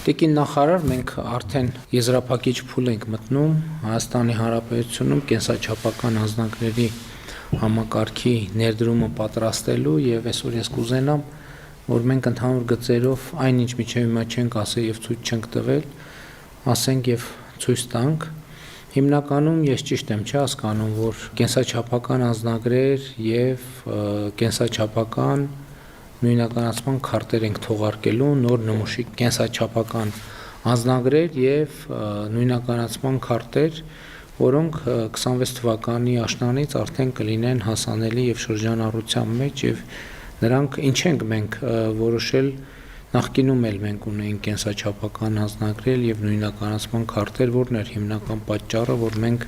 Տիկին նախարար, մենք արդեն եզրափակիչ փուլ ենք մտնում Հայաստանի Հանրապետությունում կենսաչափական անձնագրերի համակարգի ներդրումը պատրաստելու եւ այսօր ես կուզենամ, որ մենք ընդհանուր գծերով այնինչ միջև հիմա չենք ասել եւ ցույց չենք տվել, ասենք եւ ցույց տանք։ Հիմնականում ես ճիշտ եմ հասկանում, որ կենսաչափական անձնագրեր եւ կենսաչափական նույնականացման քարտեր ենք թողարկելու նոր նմուշի կենսաչափական անձնագրեր եւ նույնականացման քարտեր, որոնք 26 թվականի աշնանից արդեն կլինեն հասանելի եւ շրջանառության մեջ եւ նրանք ինչ ենք մենք որոշել նախկինում էլ մենք ունեինք կենսաչափական անձնագրեր եւ նույնականացման քարտեր, որն էր հիմնական պատճառը, որ մենք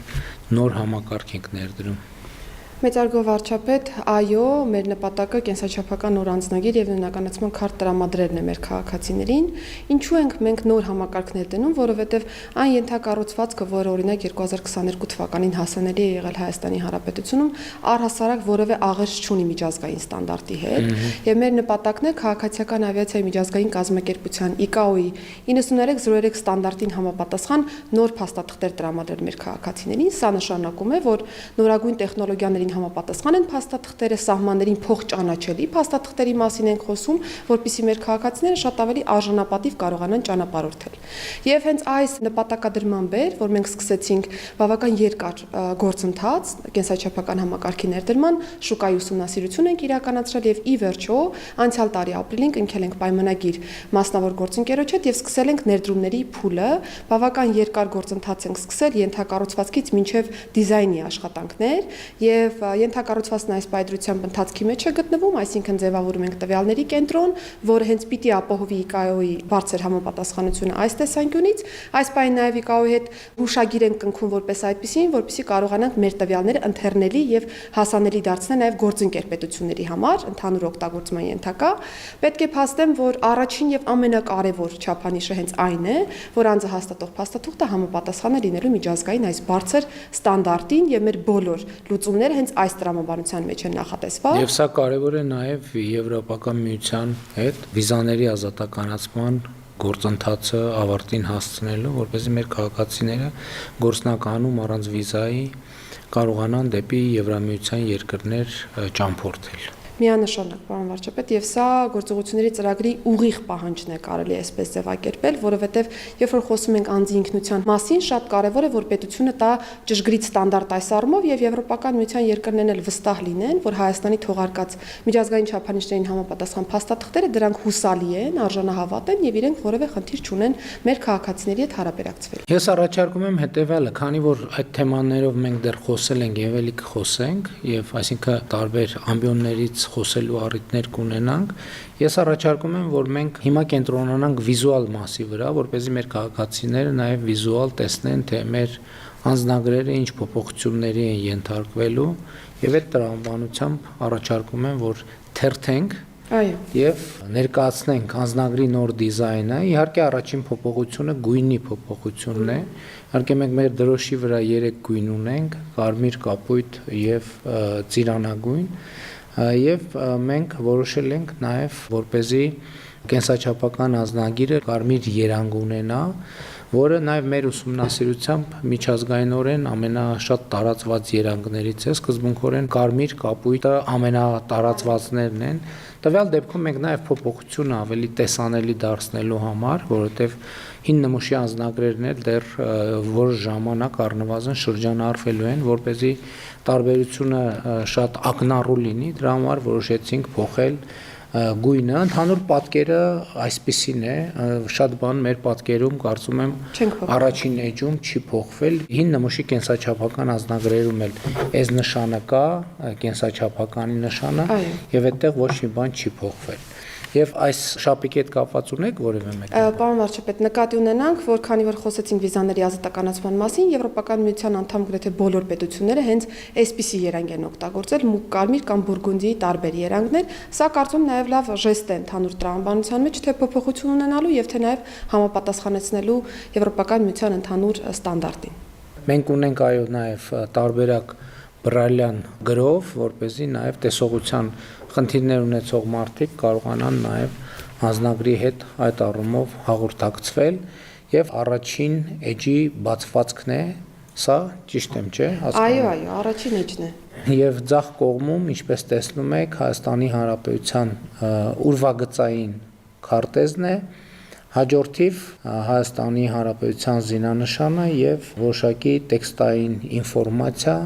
նոր համակարգ ենք ներդրում։ Մեծարգո վարչապետ, այո, մեր նպատակը կենսաչափական նոր անձնագիր եւ նույնականացման քարտ տրամադրելն է մեր քաղաքացիներին։ Ինչու ենք մենք նոր համակարգներ դնում, որովհետեւ այն ենթակառուցվածքը, որը օրինակ 2022 թվականին հասանելի է եղել Հայաստանի Հանրապետությունում, առհասարակ որևէ աղերս չունի միջազգային ստանդարտի հետ, եւ մեր նպատակն է քաղաքացիական ավիացիայի միջազգային կազմակերպության ICAO-ի 9303 ստանդարտին համապատասխան նոր փաստաթղթեր տրամադրել մեր քաղաքացիներին։ Սա նշանակում է, որ նորագույն տեխնոլոգիաների համապատասխան են փաստաթղթերը, սահմաններին փոխճանաչելի փաստաթղթերի մասին ենք խոսում, որպեսզի մեր քաղաքացիները շատ ավելի արժանապատիվ կարողանան ճանապարհորդել։ Եվ հենց այս նպատակադրման բեր, որ մենք սկսեցինք բավական երկար գործընթաց կենսաչափական համակարգի ներդրման, շուկայի ուսումնասիրություն ենք իրականացրել եւ ի վերջո անցյալ տարի ապրիլին կնքել ենք պայմանագիր մասնավոր գործընկերոջ հետ եւ սկսել ենք ներդրումների փուլը, բավական երկար գործընթաց ենք սկսել ենթակառուցվածքից մինչեւ դիզայնի աշխատանքներ եւ ենթակառուցվածքն այս պայծրությամբ ընթացքի մեջ է գտնվում, այսինքն ձևավորում ենք տվյալների կենտրոն, որը հենց պիտի ապահովի ICAO-ի բարձր համապատասխանությունը այս տեսանկյունից, այս պայն նաեւ ICAO-ի հետ հուշագիր ենք կնքում որպես այդպեսին, որպեսզի կարողանանք մեր տվյալները ընթերնելի եւ հասանելի դարձնել նաեւ գործընկեր պետությունների համար, ընդհանուր օգտագործման ենթակա։ Պետք է փաստեմ, որ առաջին եւ ամենակարևոր չափանիշը հենց այն է, որ անձը հաստատող փաստաթուղթը համապատասխան է լինելու միջազգային այս բարձր ստանդարտին եւ մեր բոլոր լուծումները հենց այս տրամաբանության մեջ են նախատեսված։ Եվ սա կարևոր է նաև Եվրոպական միության հետ վիզաների ազատականացման գործընթացը ավարտին հասցնելու, որպեսզի մեր քաղաքացիները գործնականում առանց վիզայի կարողանան դեպի Եվրամիության երկրներ ճամփորդել։ Միանշանակ, պարոն վարչապետ, եւ սա գործողությունների ծրագրի ուղիղ պահանջն է, կարելի է այսպես ձևակերպել, որովհետեւ երբ որ խոսում ենք անձի ինքնության մասին, շատ կարեւոր է, որ պետությունը տա ճշգրիտ ստանդարտ այս առումով եւ Եվրոպական միության երկրներն էլ վստահ լինեն, որ Հայաստանի թողարկած միջազգային չափանիշներին համապատասխան փաստաթղթերը դրանք հուսալի են, արժանահավատ են եւ իրենք որևէ խնդիր չունեն մեր քաղաքացիների հետ հարաբերակցվել։ Ես առաջարկում եմ հետեւյալը, քանի որ այդ թեմաներով մենք դեռ խոսել ենք եւ ելի կխոսենք, եւ այսինքն տարբեր ամբիոններից խոսելու առիթներ կունենանք, ես առաջարկում եմ, որ մենք հիմա կենտրոնանանք վիզուալ մասի վրա, որպեսզի մեր քաղաքացիները նաև վիզուալ տեսնեն, թե մեր անձնագրերը ինչ փոփոխությունների են ենթարկվելու, եւ այդ տրամաբանությամբ առաջարկում եմ, որ թերթենք եւ ներկայացնենք անձնագրի նոր դիզայնը։ Իհարկե առաջին փոփոխությունը գույնի փոփոխությունն է։ Իհարկե մենք մեր դրոշի վրա 3 գույն ունենք՝ կարմիր, կապույտ եւ ծիրանագույն։ Եվ մենք որոշել ենք նաև, որպեսզի կենսաչափական անձնագիրը կարմիր երանգ ունենա, որը նաև մեր ուսումնասիրությամբ միջազգայինորեն ամենաշատ տարածված երանգներից է, սկզբունքորեն կարմիր կապույտը ամենատարածվածներն են։ Տվյալ դեպքում մենք նաև փոփոխությունը ավելի տեսանելի դարձնելու համար, որովհետև հին նմուշի անձնագրերն էլ դեռ որ ժամանակ առնվազն շրջանառվելու են, որպեսզի տարբերությունը շատ ակնառու լինի, դրա համար որոշեցինք փոխել գույնը, ընդհանուր պատկերը այսպիսին է, շատ բան մեր պատկերում կարծում եմ առաջին էջում չի փոխվել, հին նմուշի կենսաչափական անձնագրերում էլ այս նշանը կա, կենսաչափականի նշանը, եւ այդտեղ ոչ մի բան չի փոխվել։ Եվ այս շապիկի հետ կապված ունեք որևէ մեկ։ Պարոն վարչապետ, նկատի ունենանք, որ քանի որ խոսեցինք վիզաների ազատականացման մասին, Եվրոպական միության անդամ գրեթե բոլոր պետությունները հենց այսպիսի երանգ են օգտագործել, մուգ կարմիր կամ բուրգունդիի տարբեր երանգներ։ Սա կարծում նաև լավ ժեստ է ընդհանուր տրամաբանության մեջ, թե փոփոխություն ունենալու եւ թե նաև համապատասխանեցնելու Եվրոպական միության ընդհանուր ստանդարտին։ Մենք ունենք այո նաև տարբերակ բրայլյան գրով, որպեսզի նաև տեսողության խնդիրներ ունեցող մարդիկ կարողանան նաև անձնագրի հետ այդ առումով հաղորդակցվել եւ առաջին էջի բացվածքն է, սա ճիշտ եմ, չէ՞, Այո, առաջին էջն է։ Եվ ձախ կողմում, ինչպես տեսնում եք, Հայաստանի Հանրապետության ուրվագծային քարտեզն է, հաջորդիվ Հայաստանի Հանրապետության զինանշանը եւ որոշակի տեքստային ինֆորմացիա,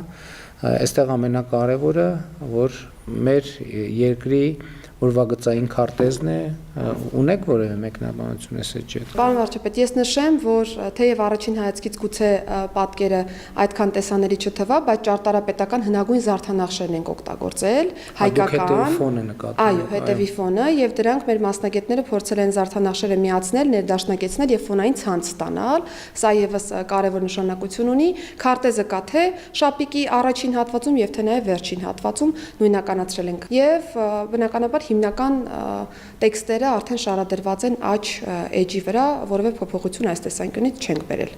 այստեղ ամենակարևորը, որ մեր երկրի ուրվագծային քարտեզն է, ունեք որևէ մեկնաբանություն այս էջի հետ։ Պարոն վարչապետ, ես նշեմ, որ թեև առաջին հայացքից գուցե պատկերը այդքան տեսանելի չթվա, բայց ճարտարապետական հնագույն զարդանախշերն ենք օգտագործել, հայկական։ Այո, հետևի ֆոնը, եւ դրանք մեր մասնագետները փորձել են զարդանախշերը միացնել, ներդաշնակեցնել եւ ֆոնային ցանց ստանալ։ Սա եւս կարևոր նշանակություն ունի։ Քարտեզը կա թե շապիկի առաջին հատվածում եւ թե նաեւ վերջին հատվածում նույնականացրել ենք։ Եվ բնականաբար հիմնական տեքստերը արդեն շարադրված են աջ էջի վրա, որևէ փոփոխություն այս տեսանկյունից չենք բերել։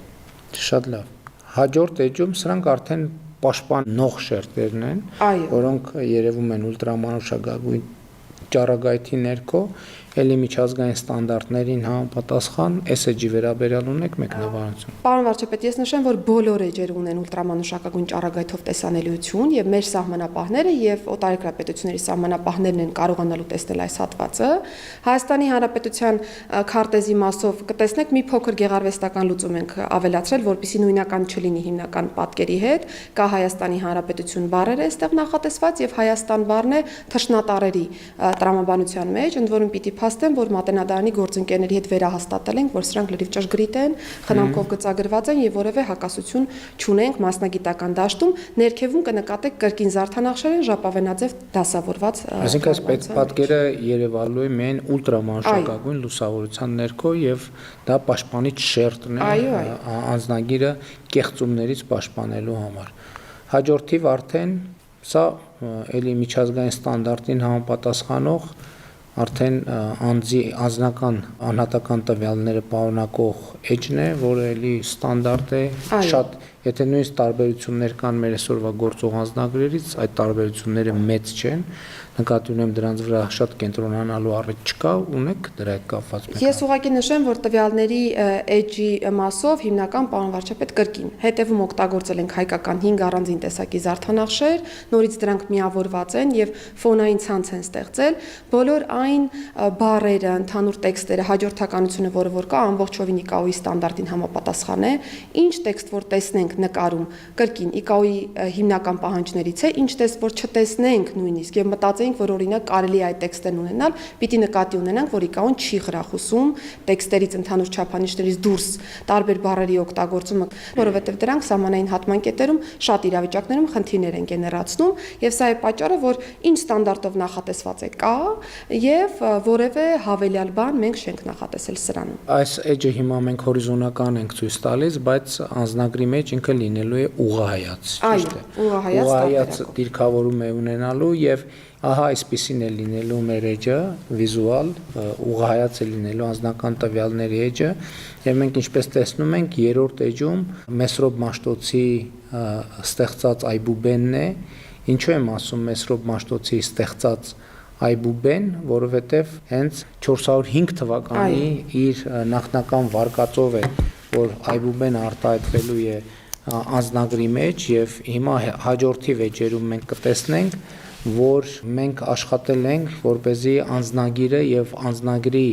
Շատ լավ։ Հաջորդ էջում սրանք արդեն պաշտպանող շերտերն են, որոնք երևում են ուլտրամանուշակագույն ճառագայթի ներքո, ելի միջազգային ստանդարտներին համապատասխան այս էջի վերաբերյալ ունեք մեկնաբանություն։ Պարոն վարչապետ, ես նշեմ, որ բոլոր էջերը ունեն ուլտրամանուշակագույն ճառագայթով տեսանելիություն եւ մեր սահմանապահները եւ օտարերկրապետությունների սահմանապահներն են կարողանալու տեսնել այս հատվածը։ Հայաստանի Հանրապետության քարտեզի մասով կտեսնեք մի փոքր գեղարվեստական լուծում ենք ավելացրել, որպեսզի նույնական չլինի հիմնական պատկերի հետ։ Կա Հայաստանի Հանրապետություն բառերը այստեղ նախատեսված եւ Հայաստան բառն է թռչնատարերի տրամաբանության մեջ, ընդ որում պիտի փաստեմ, որ Մատենադարանի գործընկերների հետ վերահաստատել ենք, որ սրանք լրիվ ճշգրիտ են, խնամքով գծագրված են եւ որևէ հակասություն չունենք մասնագիտական դաշտում, ներքևում կնկատեք կրկին զարդանախշեր են ժապավենաձև դասավորված։ Այսինքն այս պատկերը երևալու է միայն ուլտրամանուշակագույն լուսավորության ներքո եւ դա պաշտպանիչ շերտն է անձնագիրը կեղծումներից պաշտպանելու համար։ Հաջորդիվ արդեն սա էլի միջազգային ստանդարտին համապատասխանող արդեն անձնական անհատական տվյալները պարունակող էջն է, որը էլի ստանդարտ է, շատ, եթե նույնիսկ տարբերություններ կան մեր այսօրվա գործող անձնագրերից, այդ տարբերությունները մեծ չեն, նկատի ունեմ դրանց վրա շատ կենտրոնանալու առիթ չկա, ունեք դրա հետ կապված։ Ես ուղղակի նշեմ, որ տվյալների էջի մասով հիմնական պարոն վարչապետ կրկին հետևում օգտագործել ենք հայկական 5 առանձին տեսակի զարդանախշեր, նորից դրանք միավորված են եւ ֆոնային ցանց են ստեղծել, բոլոր այն բառերը, ընդհանուր տեքստերը, հաջորդականությունը, որը կա, ամբողջովին ICAO-ի ստանդարտին համապատասխան է, ինչ տեքստ որ տեսնենք նկարում, կրկին ICAO-ի հիմնական պահանջներից է, ինչ տեքստ որ չտեսնենք նույնիսկ եւ մտածենք, որ օրինակ կարելի է այդ տեքստերն ունենալ, պիտի նկատի ունենանք, որ ICAO-ն չի խրախուսում տեքստերից ընդհանուր չափանիշներից դուրս տարբեր բառերի օգտագործումը, որովհետեւ դրանք սահմանային հատման կետերում շատ իրավիճակներում խնդիրներ են գեներացնում եւ սա է պատճառը, որ ինչ ստանդարտով նախատեսված է կա եւ որևէ հավելյալ բան մենք չենք նախատեսել սրանում։ Այս էջը հիմա մենք հորիզոնական ենք ցույց տալիս, բայց անձնագրի մեջ ինքը լինելու է ուղղահայաց, ճիշտ է։ Ուղղահայաց դիրքավորում է ունենալու եւ ահա այսպեսին է լինելու մեր էջը, վիզուալ, ուղղահայաց է լինելու անձնական տվյալների էջը եւ մենք ինչպես տեսնում ենք երրորդ էջում Մեսրոբ Մաշտոցի ստեղծած այբուբենն է, ինչու եմ ասում Մեսրոբ Մաշտոցի ստեղծած այբուբեն, որովհետև հենց 405 թվականի իր նախնական վարկածով է, որ այբուբենը արտահայտվելու է անձնագրի մեջ եւ հիմա հաջորդի վեճերում մենք կտեսնենք, որ մենք աշխատել ենք, որպեսզի անձնագիրը եւ անձնագրի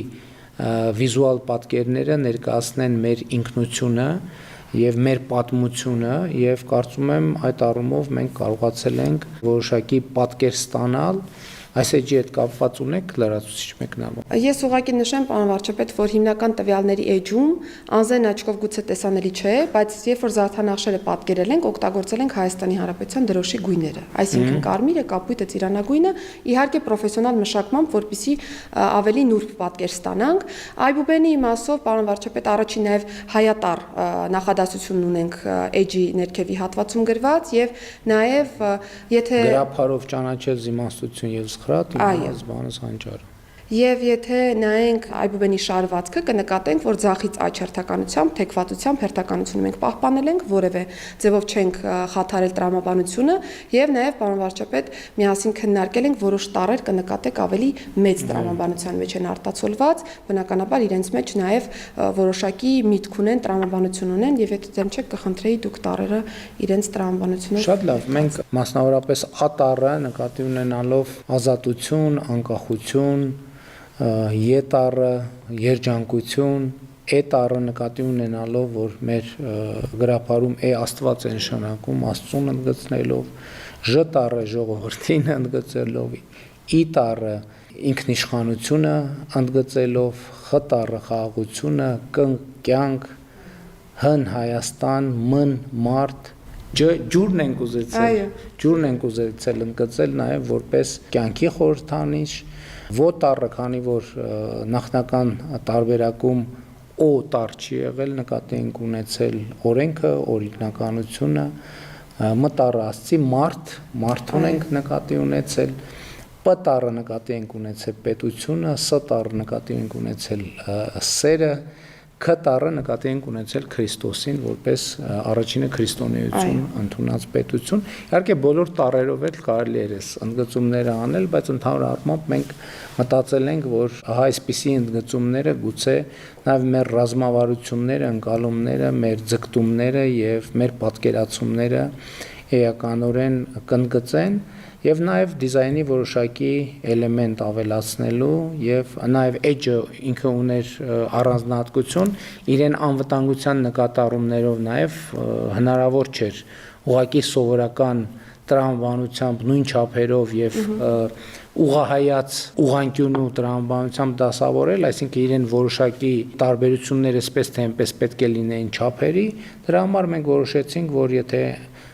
վիզուալ պատկերները ներկայացնեն մեր ինքնությունը եւ մեր պատմությունը եւ կարծում եմ այդ առումով մենք կարողացել ենք որոշակի պատկեր ստանալ Այս էջի հետ կապված ունեք լրացուցիչ մեկնաբան։ Ես ուղղակի նշեմ, պարոն վարչապետ, որ հիմնական տվյալների էջում անզեն աչքով գուցե տեսանելի չէ, բայց երբ որ զարդանախշերը պատկերել ենք, օգտագործել ենք Հայաստանի Հանրապետության դրոշի գույները, այսինքն կարմիրը, կապույտը, ծիրանագույնը, իհարկե պրոֆեսիոնալ մշակմամբ, որպեսզի ավելի նուրբ պատկեր ստանանք։ Այբուբենի մասով, պարոն վարչապետ, առաջին նաև հայատար նախադասությունն ունենք էջի ներքևի հատվածում գրված եւ նաև եթե գրափարով ճանաչել զիմաստություն եւ սխրատ, իմանալս բանս հանճարը։ Եվ եթե նայենք այբուբենի շարվածքը, կնկատենք, որ ձախից աջ հերթականությամբ, թեքվածությամբ հերթականությունը մենք պահպանել ենք, որևէ ձևով չենք խաթարել տրամաբանությունը, եւ նաեւ պարոն վարչապետ միասին քննարկել ենք որոշ տառեր կնկատեք ավելի մեծ տրամաբանության մեջ են արտացոլված, բնականաբար իրենց մեջ նաեւ որոշակի միտք ունեն, տրամաբանություն ունեն, եւ եթե դեմ չեք կխնդրեի դուք տառերը իրենց տրամաբանությունով։ Շատ լավ, մենք մասնավորապես A տառը նկատի ունենալով ազատություն, անկախություն, E տառը երջանկություն, E տառը նկատի ունենալով, որ մեր գրապարում Աստված է նշանակում, Աստծուն ընդգծնելով, Ž տառը ժողովրդին ընդգծելով, I տառը ինքնիշխանությունը ընդգծելով, X տառը խաղաղությունը, Կ կյանք, Հ Հայաստան, M մարդ, ջուրն ենք ուզեցել ընդգծել նաև որպես կյանքի խորհրդանիշ, Ո տառը, քանի որ նախնական տարբերակում O տառ չի եղել, նկատի ենք ունեցել օրենքը, օրինականությունը, M տառը ասացի մարդուն ենք նկատի ունեցել, P տառը նկատի ենք ունեցել պետությունը, S տառը նկատի ենք ունեցել սերը, K տառը նկատի ենք ունեցել Քրիստոսին որպես առաջինը քրիստոնեություն ընդունած պետություն։ Իհարկե բոլոր տառերով էլ կարելի է այս ընդգծումները անել, բայց ընդհանուր առմամբ մենք մտածել ենք, որ ահա այսպիսի ընդգծումները գուցե նաև մեր ռազմավարությունները, ընկալումները, մեր ձգտումները եւ մեր պատկերացումները էականորեն կընդգծեն եւ նաեւ դիզայնի որոշակի էլեմենտ ավելացնելու եւ նաեւ edge-ը ինքը ուներ առանձնահատկություն իրեն անվտանգության նկատառումներով նաեւ հնարավոր չէր ուղղակի սովորական տրամաբանությամբ նույն չափերով եւ ուղղահայաց ուղղանկյունու տրամաբանությամբ դասավորել, այսինքն իրեն որոշակի տարբերությունները սպես թե այնպես պետք է լինեին չափերի, դրա համար մենք որոշեցինք, որ եթե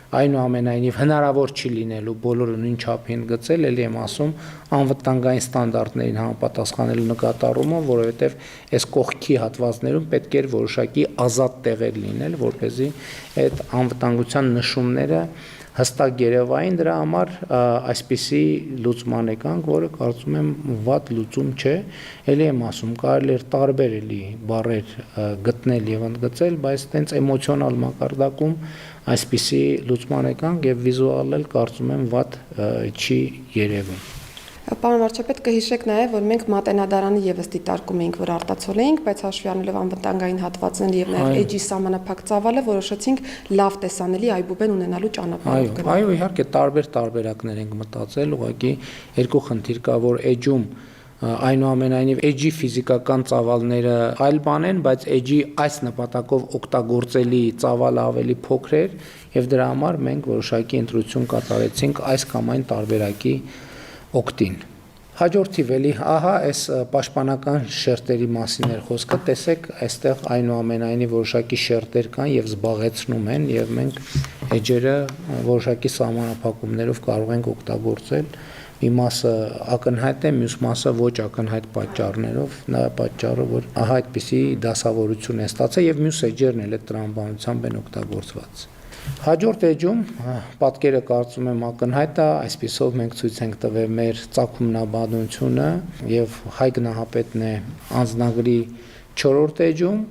այնուամենայնիվ հնարավոր չի լինելու բոլորը նույն չափին գծել, ելի եմ ասում, անվտանգային ստանդարտներին համապատասխանելու նկատառումով, որովհետև այս կողքի հատվածներում պետք էր որոշակի ազատ տեղեր լինել, որպեսզի այդ անվտանգության նշումները հստակ երևային, դրա համար այսպիսի լուծման եկանք, որը կարծում եմ վատ լուծում չէ, ելի եմ ասում, կարելի էր տարբեր էլի բառեր գտնել եւ ընդգծել, բայց տենց էմոցիոնալ մակարդակում այսպիսի լուծման եկանք եւ վիզուալ էլ կարծում եմ վատ չի երևում։ Պարոն վարչապետ, կհիշեք նաև, որ մենք մատենադարանը եւս դիտարկում էինք, որ արտացոլեինք, բայց հաշվի առնելով անվտանգային հատվածները եւ նաև էջի սահմանափակ ծավալը, որոշեցինք լավ տեսանելի այբուբեն ունենալու ճանապարհով գնալ։ Այո, իհարկե տարբեր տարբերակներ ենք մտածել, ուղղակի երկու խնդիր կա, որ էջում այնուամենայնիվ էջի ֆիզիկական ծավալները այլ բան են, բայց էջի այս նպատակով օգտագործելի ծավալը ավելի փոքր էր եւ դրա համար մենք որոշակի ընտրություն կատարեցինք այս կամ այն տարբերակի օգտին։ Հաջորդիվ էլի, ահա այս պաշտպանական շերտերի մասին էր խոսքը, տեսեք, այստեղ այնուամենայնիվ որոշակի շերտեր կան եւ զբաղեցնում են եւ մենք էջերը որոշակի սահմանափակումներով կարող ենք օգտագործել։ Մի մասը ակնհայտ է, մյուս մասը ոչ ակնհայտ պատճառներով, նա պատճառը, որ ահա այդպիսի դասավորություն է ստացել եւ մյուս էջերն էլ այդ տրամաբանությամբ են օգտագործված։ Հաջորդ էջում պատկերը կարծում եմ ակնհայտ է, այսպիսով մենք ցույց ենք տվել մեր ծագումնաբանությունը եւ Հայ գնահապետն է անձնագրի 4-րդ էջում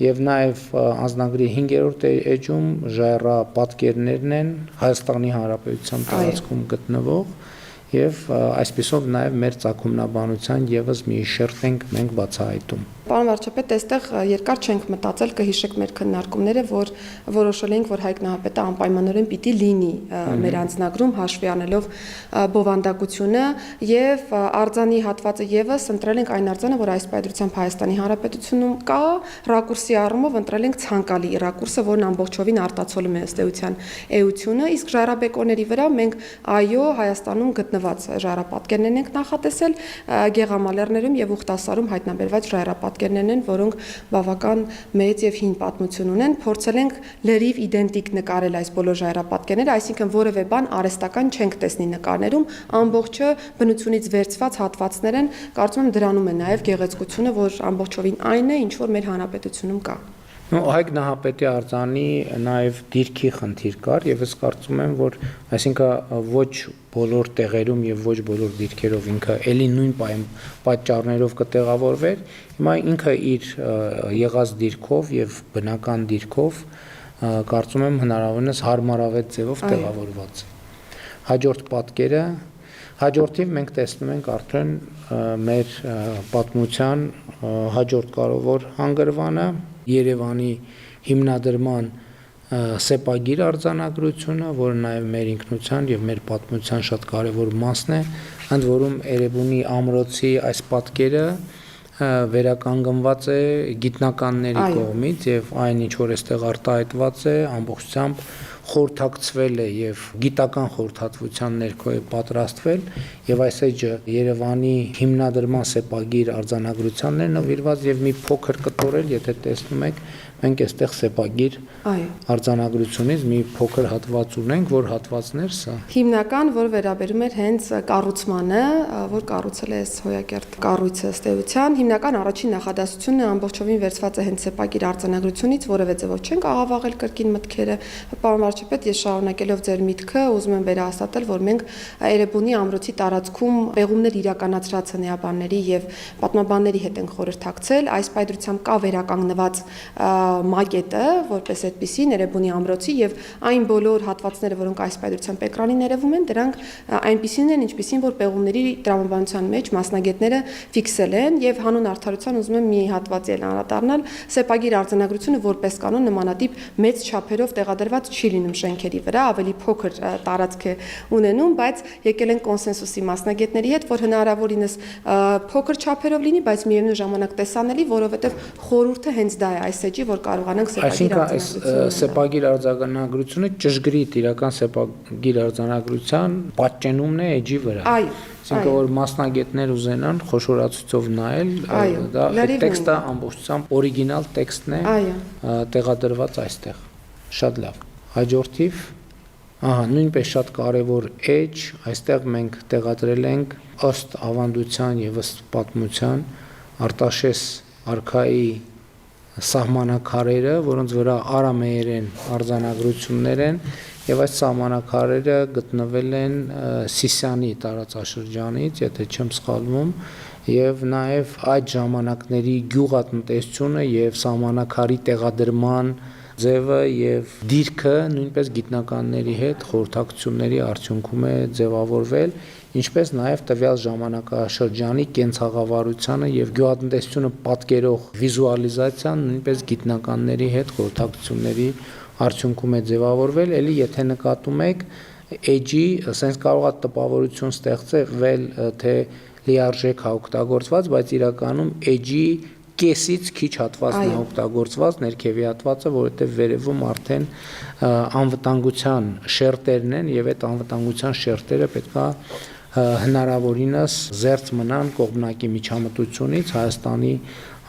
եւ նաեւ անձնագրի 5-րդ էջում ժայռա պատկերներն են Հայաստանի Հանրապետության տարածքում գտնվող եւ այսպիսով նաեւ մեր ծագումնաբանության եւս մի շերտ ենք մենք բացահայտում։ Պարոն վարչապետ, այստեղ երկար չենք մտածել, կհիշեք մեր քննարկումները, որ որոշել ենք, որ Հայ գնահապետը անպայմանորեն պիտի լինի մեր անձնագրում հաշվի առնելով բովանդակությունը եւ արձանի հատվածը եւս ընտրել ենք այն արձանը, որ այս պայծրությամբ Հայաստանի Հանրապետությունում կա, ռակուրսի առումով ընտրել ենք ցանկալի ռակուրսը, որն ամբողջովին արտացոլում է ըստ էության էությունը, իսկ ժայռաբեկորների վրա մենք այո Հայաստանում գտնված ժայռապատկերներն ենք նախատեսել, Գեղամալերներում եւ Ուխտասարում հայտնաբերված ժայռապատկերներն են, որոնք բավական մեծ եւ հին պատմություն ունեն, փորձել ենք լրիվ իդենտիկ նկարել այս բոլոր ժայռապատկերները, այսինքն որևէ բան արհեստական չենք տեսնի նկարներում, ամբողջը բնությունից վերցված հատվածներ են, կարծում եմ դրանում է նաեւ գեղեցկությունը, որ ամբողջովին այն է, ինչ որ մեր հանրապետությունում կա։ Հայկ Նահապետի արձանի նաև դիրքի խնդիր կար եւ ես կարծում եմ, որ այսինքն ոչ բոլոր տեղերում եւ ոչ բոլոր դիրքերով ինքը ելի նույն պատճառներով կտեղավորվեր, հիմա ինքը իր եղած դիրքով եւ բնական դիրքով կարծում եմ հնարավորինս հարմարավետ ձևով տեղավորված է։ Հաջորդ պատկերը հաջորդիվ մենք տեսնում ենք արդեն մեր պատմության հաջորդ կարևոր հանգրվանը Երևանի հիմնադրման սեպագիր արձանագրությունը, որը նաև մեր ինքնության եւ մեր պատմության շատ կարևոր մասն է, ընդ որում Էրեբունի ամրոցի այս պատկերը վերականգնված է գիտնականների կողմից եւ այն ինչ որ այստեղ արտահայտված է ամբողջությամբ խորհրդակցվել է եւ գիտական խորհրդատվության ներքո է պատրաստվել եւ այս էջը Երևանի հիմնադրման սեպագիր արձանագրությանն է նվիրված եւ մի փոքր կտորել, եթե տեսնում եք, մենք այստեղ սեպագիր արձանագրությունից մի փոքր հատված ունենք, որ հատվածն էր սա։ Հիմնական, որ վերաբերում էր հենց կառուցմանը, որ կառուցել է հոյակերտ կառույցը ըստ էության, հիմնական առաջին նախադասությունը ամբողջովին վերցված է հենց սեպագիր արձանագրությունից, որևէ ձևով չենք աղավաղել կրկին մտքերը։ Պարոն վարչապետ, ես շարունակելով ձեր միտքը, ուզում եմ վերահաստատել, որ մենք Էրեբունի ամրոցի տարածքում պեղումներ իրականացրած հնեաբանների եւ պատմաբանների հետ ենք խորհրդակցել, այս պայծրությամբ կա վերականգնված մակետը, որպես այդպիսին Էրեբունի ամրոցի եւ այն բոլոր հատվածները, որոնք այս պայծրությամբ էկրանին երևում են, դրանք այնպիսին են, ինչպիսին որ պեղումների տրամաբանության մեջ մասնագետները ֆիքսել են եւ հանուն արդարության ուզում եմ մի հատվածի էլ անդրադառնալ, սեպագիր արձանագրությունը որպես կանոն նմանատիպ մեծ չափերով տեղադրված չի լինում շենքերի վրա, ավելի փոքր տարածք է ունենում, բայց եկել են կոնսենսուսի մասնագետների հետ, որ հնարավորինս փոքր չափերով լինի, բայց միևնույն ժամանակ տեսանելի, որովհետեւ խորհուրդը հենց դա է այս էջի, որ կարողանանք սեպագիր արձանագրությունը ճշգրիտ իրական սեպագիր արձանագրության պատճենումն է էջի վրա։ Այսինքն որ մասնագետներ ուզենան խոշորացուցով նայել, դա տեքստը ամբողջությամբ օրիգինալ տեքստն է տեղադրված այստեղ։ Շատ լավ։ Հաջորդիվ նույնպես շատ կարևոր էջ, այստեղ մենք տեղադրել ենք ըստ ավանդության եւ ըստ պատմության Արտաշես արքայի սահմանակարերը, որոնց վրա արամեերեն արձանագրություններ են եւ այս սահմանակարերը գտնվել են Սիսիանի տարածաշրջանից, եթե չեմ սխալվում, եւ նաեւ այդ ժամանակների գյուղատնտեսությունը եւ սահմանակարի տեղադրման ձևը եւ դիրքը նույնպես գիտնականների հետ խորհրդակցությունների արդյունքում է ձևավորվել, ինչպես նաեւ տվյալ ժամանակաշրջանի կենցաղավարությանը եւ գյուղատնտեսությունը պատկերող վիզուալիզացիան նույնպես գիտնականների հետ խորհրդակցությունների արդյունքում է ձևավորվել, ելի եթե նկատում եք էջի, ասենք կարող է տպավորություն ստեղծվել, թե լիարժեք է օգտագործված, բայց իրականում էջի կեսից քիչ հատվածն է օգտագործված, ներքևի հատվածը, որովհետև վերևում արդեն անվտանգության շերտերն են եւ այդ անվտանգության շերտերը պետքա հնարավորինս զերծ մնան կողմնակի միջամտությունից Հայաստանի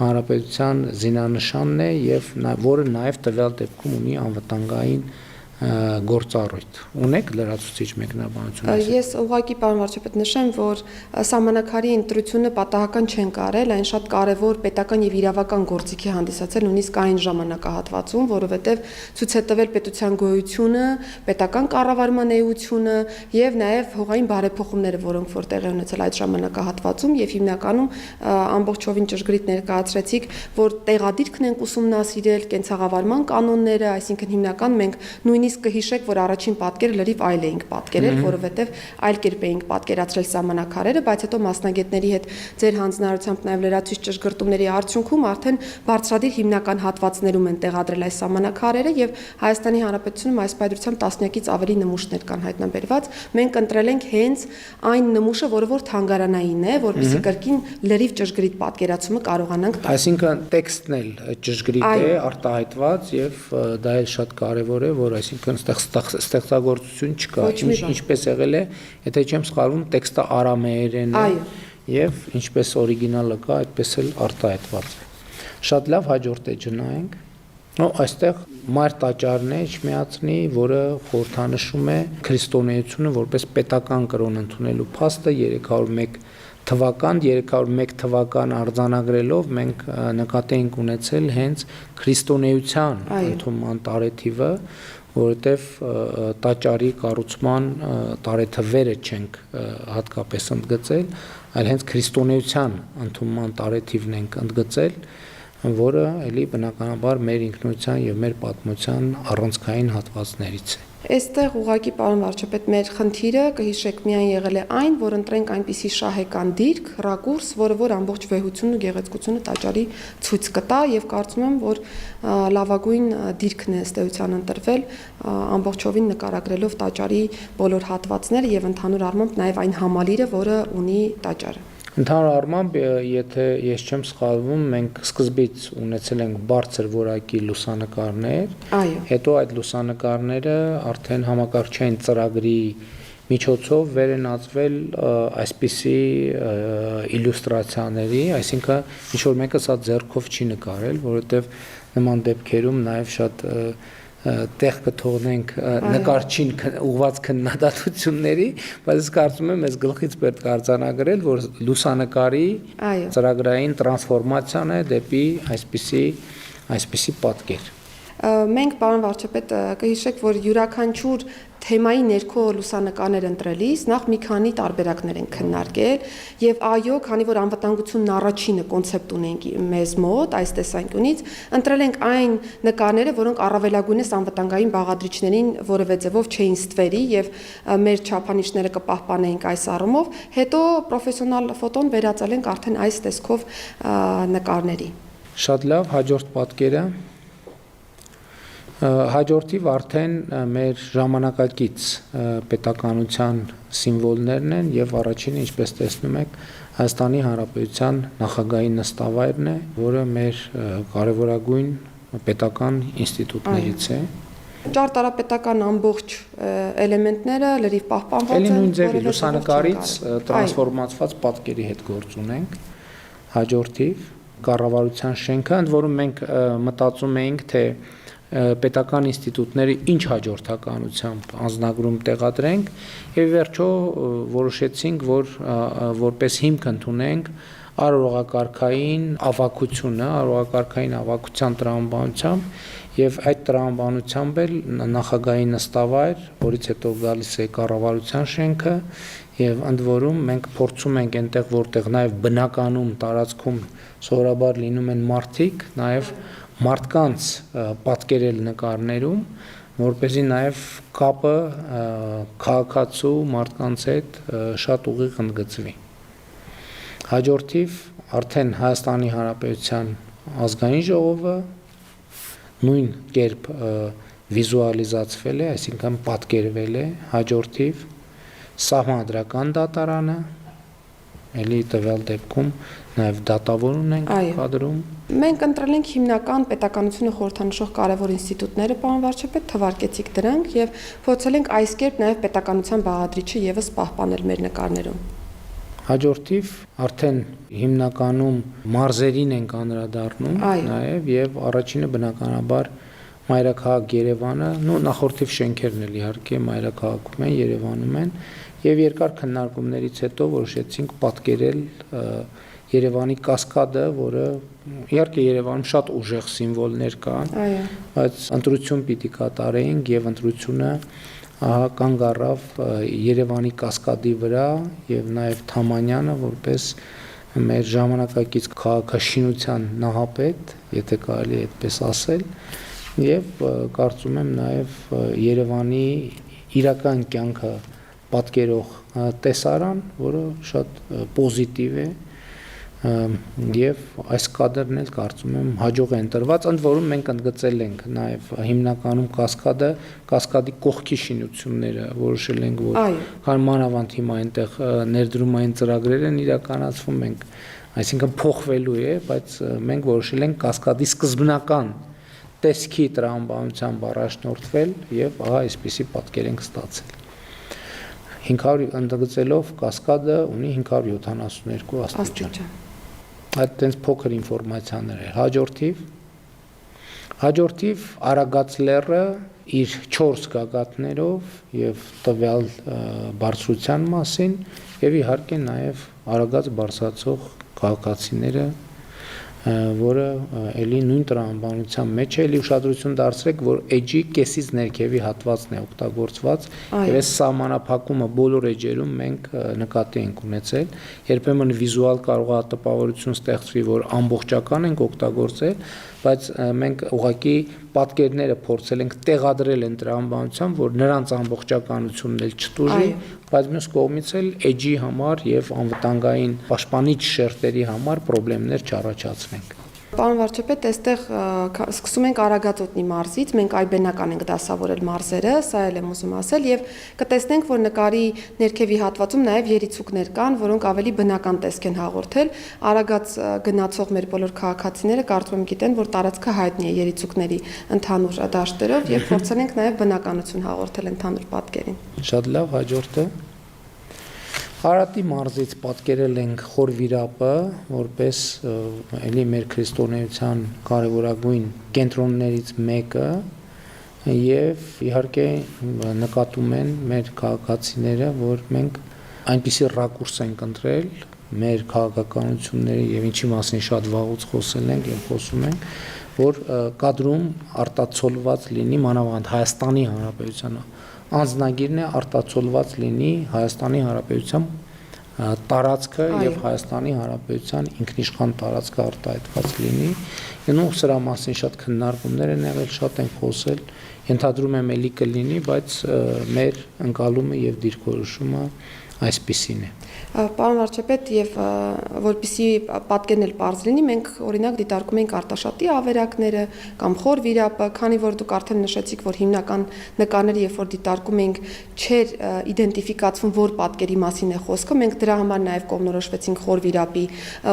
Հանրապետության զինանշանն է եւ որը նաեւ տվյալ դեպքում ունի անվտանգային գործառույթ։ Ունեք լրացուցիչ մեկնաբանություն։ Ես ուղղակի պարոն վարչապետ նշեմ, որ սահմանակարի ընտրությունը պատահական չեն կարել, այն շատ կարևոր պետական եւ իրավական գործիք է հանդիսացել նույնիսկ այն ժամանակահատվածում, որովհետեւ ցույց է տվել պետության գոյությունը, պետական կառավարման էությունը եւ նաեւ հողային բարեփոխումները, որոնք որ տեղի ունեցել այդ ժամանակահատվածում եւ հիմնականում ամբողջովին ճշգրիտ ներկայացրեցիք, որ տեղադիրքն ենք ուսումնասիրել, կենցաղավարման կանոնները, այսինքն հիմնական մենք նույնիսկ կհիշեք, որ առաջին պատկերը լրիվ այլ էինք պատկերել, որովհետև այլ կերպ էինք պատկերացրել սահմանակարերը, բայց հետո մասնագետների հետ ձեր հանձնարարությամբ նաև լրացուցիչ ճշգրտումների արդյունքում արդեն բարձրադիր հիմնական հատվածներում են տեղադրել այս սահմանակարերը եւ Հայաստանի Հանրապետությունում այս պայծրությամբ տասնյակից ավելի նմուշներ կան հայտնաբերված։ Մենք ընտրել ենք հենց այն նմուշը, որը որ թանգարանային է, որովհետեւ կրկին լրիվ ճշգրիտ պատկերացումը կարողանանք տալ։ Այսինքն տեքստն էլ ճշգրիտ է, արտահայտված եւ դա էլ շատ կարեւոր է, որ այսինքն ստեղծագործություն չկա, ինչպես եղել է, եթե չեմ սխալվում, տեքստը արամեերեն է եւ ինչպես օրիգինալը կա, այդպես էլ արտահայտված է։ Շատ լավ, հաջորդ էջը նայենք։ Այստեղ մայր տաճարն է Իջմիածնի, որը խորհրդանշում է քրիստոնեությունը որպես պետական կրոն ընդունելու փաստը 301 թվական 301 թվական արձանագրելով մենք նկատի ենք ունեցել հենց քրիստոնեության ընդունման տարեթիվը, որովհետև տաճարի կառուցման տարեթվերը չենք հատկապես ընդգծել, այլ հենց քրիստոնեության ընդունման տարեթիվն ենք ընդգծել, որը էլի բնականաբար մեր ինքնության եւ մեր պատմության առանցքային հատվածներից է։ Այստեղ ուղղակի պարոն վարչապետ մեր խնդիրը կհիշեք միայն եղել է այն, որ ընտրենք այնպիսի շահեկան դիրք, ռակուրս, որ ամբողջ վեհությունն ու գեղեցկությունը տաճարի ցույց կտա եւ կարծում եմ, որ լավագույն դիրքն է ըստ էության ընտրվել ամբողջովին նկարագրելով տաճարի բոլոր հատվածները եւ ընդհանուր առմամբ նաեւ այն համալիրը, որը ունի տաճարը։ Ընդհանուր առմամբ, եթե ես չեմ սխալվում, մենք սկզբից ունեցել ենք բարձր որակի լուսանկարներ, հետո այդ լուսանկարները արդեն համակարգչային ծրագրի միջոցով վերենացվել այսպիսի իլյուստրացիաների, այսինքն ինչ որ մեկը սա ձեռքով չի նկարել, որովհետև նման դեպքերում նաև շատ տեղ կթողնենք նկարչին ուղված քննադատությունների, բայց ես կարծում եմ այս գլխից պետք է արձանագրել, որ լուսանկարի ծրագրային տրանսֆորմացիան է դեպի այսպիսի պատկեր։ Մենք պարոն վարչապետ կհիշեք, որ յուրաքանչյուր թեմայի ներքո լուսանկարներ ընտրելիս նախ մի քանի տարբերակներ են քննարկել եւ այո, քանի որ անվտանգությունն առաջինը կոնցեպտ ունենք մեզ մոտ այս տեսանկյունից, ընտրել ենք այն նկարները, որոնք առավելագույնս անվտանգային բաղադրիչներին որևէ ձևով չէին ստվերի եւ մեր չափանիշները կպահպանեինք այս առումով, հետո պրոֆեսիոնալ ֆոտոն վերածել ենք արդեն այս տեսքով նկարների։ Շատ լավ, հաջորդ պատկերը հաջորդիվ արդեն մեր ժամանակակից պետականության սիմվոլներն են եւ առաջինը, ինչպես տեսնում եք, Հայաստանի Հանրապետության նախագահի նստավայրն է, որը մեր կարևորագույն պետական ինստիտուտներից է։ Ճարտարապետական ամբողջ էլեմենտները լրիվ պահպանված են։ Էլի նույն ձևի լուսանկարից տրանսֆորմացված պատկերի հետ գործ ունենք։ Հաջորդիվ կառավարության շենքը, ընդ որում մենք մտածում էինք, թե պետական ինստիտուտները ինչ հաջորդականությամբ անձնագրում տեղադրենք եւ վերջո որոշեցինք, որ որպես հիմք ընդունենք արարողակարգային ավագությունը, արարողակարգային ավագության տրամաբանությամբ եւ այդ տրամաբանությամբ էլ նախագահի նստավայր, որից հետո գալիս է կառավարության շենքը եւ ընդ որում մենք փորձում ենք այնտեղ, որտեղ նաեւ բնականում տարածքում սովորաբար լինում են մարդիկ, նաեւ մարդկանց պատկերել նկարներում, որպեսզի նաև կապը քաղաքացու մարդկանց հետ շատ ուղիղ ընդգծվի։ Հաջորդիվ արդեն Հայաստանի Հանրապետության ազգային ժողովը նույն կերպ վիզուալիզացվել է, այսինքն պատկերվել է, հաջորդիվ Սահմանադրական դատարանը, էլի տվյալ դեպքում նաև դատավոր ունենք կադրում։ Մենք ընտրել ենք հիմնական պետականությունը խորհրդանշող կարևոր ինստիտուտները, պարոն վարչապետ, թվարկեցիք դրանք եւ փորձել ենք այս կերպ նաև պետականության բաղադրիչը եւս պահպանել մեր նկարներում։ Հաջորդիվ արդեն հիմնականում մարզերին ենք անդրադառնում նաև եւ առաջինը բնականաբար Մայրաքաղաք Երևանը, նախորդիվ շենքերն էլ իհարկե Մայրաքաղաքում են, Երևանում են եւ երկար քննարկումներից հետո որոշեցինք պատկերել Երևանի կասկադը, որը իհարկե Երևանում շատ ուժեղ սիմվոլներ կան, բայց ընտրություն պիտի կատարեինք եւ ընտրությունը կանգ առավ Երևանի կասկադի վրա եւ նաեւ Թամանյանը որպես մեր ժամանակակից քաղաքաշինության նահապետ, եթե կարելի է այդպես ասել, եւ կարծում եմ նաեւ Երևանի իրական կյանքը պատկերող տեսարան, որը շատ պոզիտիվ է եւ այս կադրն էլ կարծում եմ հաջող է ընտրված, ընդ որում մենք ընդգծել ենք նաեւ հիմնականում կասկադի կողքի շինությունները որոշել ենք, որ քան մանավանդ հիմա այնտեղ ներդրումային ծրագրեր են իրականացվում, մենք այսինքն փոխվելու է, բայց մենք որոշել ենք կասկադի սկզբնական տեսքի տրամաբանությամբ առաջնորդվել եւ ահա այսպիսի պատկեր ենք ստացել։ 500 ընդգծելով կասկադը ունի 572 աստիճան։ Այդ տենց փոքր ինֆորմացիաներ է։ Հաջորդիվ Արագած լեռը իր 4 գագաթներով եւ տվյալ բարձրության մասին եւ իհարկե նաեւ Արագած բարձրացող քաղաքացիները, որը էլի նույն տրամաբանության մեջ է, էլի ուշադրություն դարձրեք, որ էջի կեսից ներքևի հատվածն է օգտագործված, եւ այս սահմանափակումը բոլոր էջերում մենք նկատի ենք ունեցել, երբեմն վիզուալ կարող է տպավորություն ստեղծվի, որ ամբողջական ենք օգտագործել, բայց մենք ուղղակի պատկերները փորձել ենք տեղադրել են տրամաբանության, որ նրանց ամբողջականությունն էլ չտուժի, բայց մյուս կողմից էլ էջի համար եւ անվտանգային պաշտպանիչ շերտերի համար խնդիրներ չառաջացնենք։ Պարոն վարչապետ, այստեղ սկսում ենք Արագածոտնի մարզից, մենք այբենական ենք դասավորել մարզերը, սա էլ եմ ուզում ասել, եւ կտեսնենք, որ նկարի ներքևի հատվածում նաեւ երիցուկներ կան, որոնք ավելի բնական տեսք են հաղորդել։ Արագած գնացող մեր բոլոր քաղաքացիները կարծում եմ գիտեն, որ տարածքը հայտնի է երիցուկների ընդհանուր դաշտերով եւ փորձել ենք նաեւ բնականություն հաղորդել ընդհանուր պատկերին։ Շատ լավ, հաջորդը Արատի մարզից պատկերել ենք Խոր Վիրապը, որպես էլի մեր քրիստոնեության կարևորագույն կենտրոններից մեկը եւ իհարկե նկատում են մեր քաղաքացիները, որ մենք այնպիսի ռակուրս ենք ընտրել մեր քաղաքականությունների եւ ինչի մասին շատ վաղուց խոսել ենք եւ խոսում ենք, որ կադրում արտացոլված լինի մանավանդ Հայաստանի Հանրապետության անձնագիրն է արտացոլված լինի Հայաստանի Հանրապետության տարածքը եւ Հայաստանի Հանրապետության ինքնիշխան տարածքը արտահայտված լինի։ Ինու սրա մասին շատ քննարկումներ են եղել, շատ են խոսել, ենթադրում եմ էլի կլինի, բայց մեր ընկալումը եւ դիրքորոշումը այսպիսին է։ Պարոն վարչապետ, եւ որպեսզի պատկերն էլ պարզ լինի, մենք օրինակ դիտարկում ենք Արտաշատի ավերակները կամ Խոր Վիրապը, քանի որ դուք արդեն նշեցիք, որ հիմնական նկարները, երբ որ դիտարկում ենք, չէր իդենտիֆիկացվում, որ պատկերի մասին է խոսքը, մենք դրա համար նաեւ կողմնորոշվեցինք Խոր Վիրապի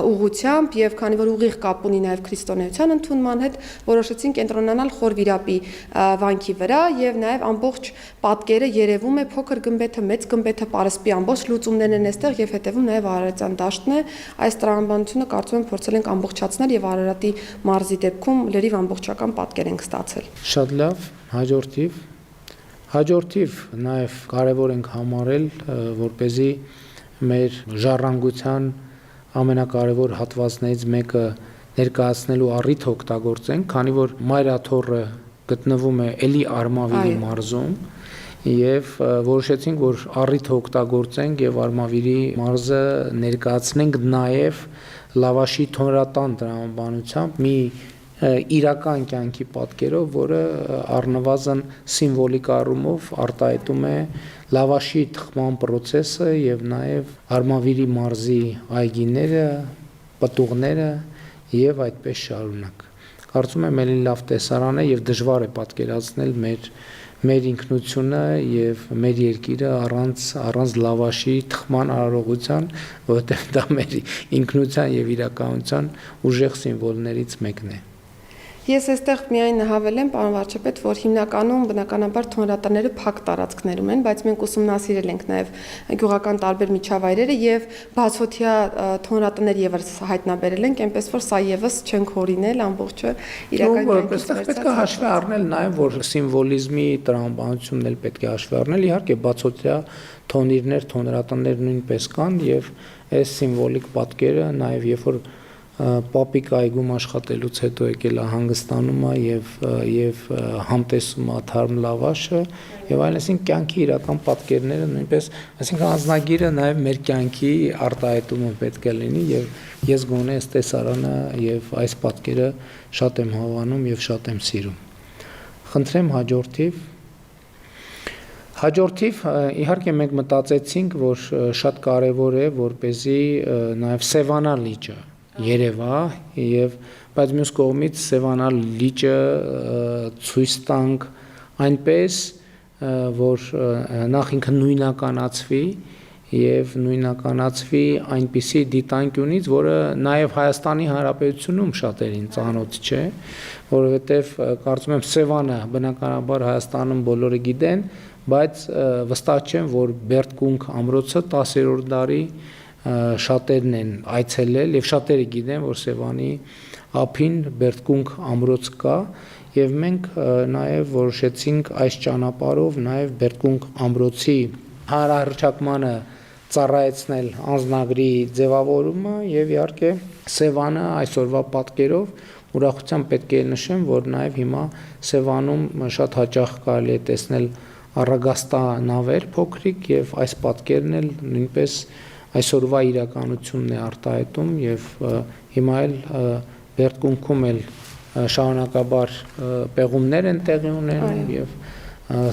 ուղղությամբ եւ քանի որ ուղիղ կապ ունի նաեւ քրիստոնեության ընդունման հետ, որոշեցինք կենտրոնանալ Խոր Վիրապի վանքի վրա եւ նաեւ ամբողջ պատկերը երևում է փոքր գմբեթը, մեծ գմբեթը, Պարսպի ամբողջ լուծումներն են այստեղ եւ հետևում նաեւ Արարատյան դաշտն է։ Այս տրամաբանությունը կարծում եմ փորձել ենք ամբողջացնել եւ Արարատի մարզի դեպքում լրիվ ամբողջական պատկեր ենք ստացել։ Շատ լավ, հաջորդիվ նաեւ կարեւոր ենք համարել, որպեսզի մեր ժառանգության ամենակարևոր հատվածներից մեկը ներկայացնելու առիթ օգտագործենք, քանի որ Մայրաթոռը գտնվում է էլի Արմավիրի մարզում եւ որոշեցինք, որ առիթ օգտագործենք եւ Արմավիրի մարզը ներկայացնենք նաեւ լավաշի թոնրատան տրամաբանությամբ մի իրական կյանքի պատկերով, որը առնվազն սիմվոլիկ առումով արտահայտում է լավաշի թխման process-ը եւ նաեւ Արմավիրի մարզի այգիները, պտուղները եւ այդպես շարունակ։ Կարծում եմ ելի լավ տեսարան է եւ դժվար է պատկերացնել մեր ինքնությունը եւ մեր երկիրը առանց լավաշի թխման արարողության, որովհետեւ դա մեր ինքնության եւ իրականության ուժեղ սիմվոլներից մեկն է։ Ես այստեղ միայն հավելեմ, պարոն վարչապետ, որ հիմնականում բնականաբար թոնրատները փակ տարածքներում են, բայց մենք ուսումնասիրել ենք նաև գյուղական տարբեր միջավայրերը եւ բացօթյա թոնրատներ եւս հայտնաբերել ենք, այնպես որ սա եւս չենք հորինել ամբողջը իրական կյանքից։ Պետք է հաշվի առնել նաև, որ սիմվոլիզմի տրամաբանությունն էլ պետք է հաշվի առնել, իհարկե բացօթյա թոնիրներ, թոնրատներ նույնպես կան եւ այս սիմվոլիկ պատկերը նաև երբ որ Պապիկ այգում աշխատելուց հետո եկել է հանգստանում է եւ համտեսում է թարմ լավաշը եւ այսինքն կյանքի իրական պատկերները նույնպես, այսինքն անձնագիրը նաեւ մեր կյանքի արտահայտումը պետք է լինի եւ ես գոնե այս տեսարանը եւ այս պատկերը շատ եմ հավանում եւ շատ եմ սիրում։ Խնդրեմ հաջորդիվ իհարկե մենք մտածեցինք, որ շատ կարեւոր է, որպեսզի նաեւ Սևանա լիճը երևա եւ բայց մյուս կողմից Սևանա լիճը ցույց տանք այնպես որ նախ ինքը նույնականացվի եւ նույնականացվի այնպիսի դիտանկյունից, որը նաեւ Հայաստանի Հանրապետությունում շատերին ծանոթ չէ, որովհետեւ կարծում եմ Սևանը բնականաբար Հայաստանում բոլորը գիտեն, բայց վստահ չեմ, որ Բերդկունք ամրոցը 10-րդ դարի շատերն են այցելել եւ շատերը գիտեն, որ Սևանի ափին Բերդկունք ամրոց կա եւ մենք նաեւ որոշեցինք այս ճանապարհով նաեւ Բերդկունք ամրոցի հանրահռչակմանը ծառայեցնել անձնագրի ձևավորումը եւ իհարկե Սևանը այսօրվա պատկերով ուրախությամբ պետք է նշեմ, որ նաեւ հիմա Սևանում շատ հաճախ կարելի է տեսնել առագաստա նավեր փոքրիկ եւ այս պատկերն էլ նույնպես այսօրվա իրականությունն է արտահայտում եւ հիմա էլ Բերդկունքում էլ շարունակաբար պեղումներ են տեղի ունենում եւ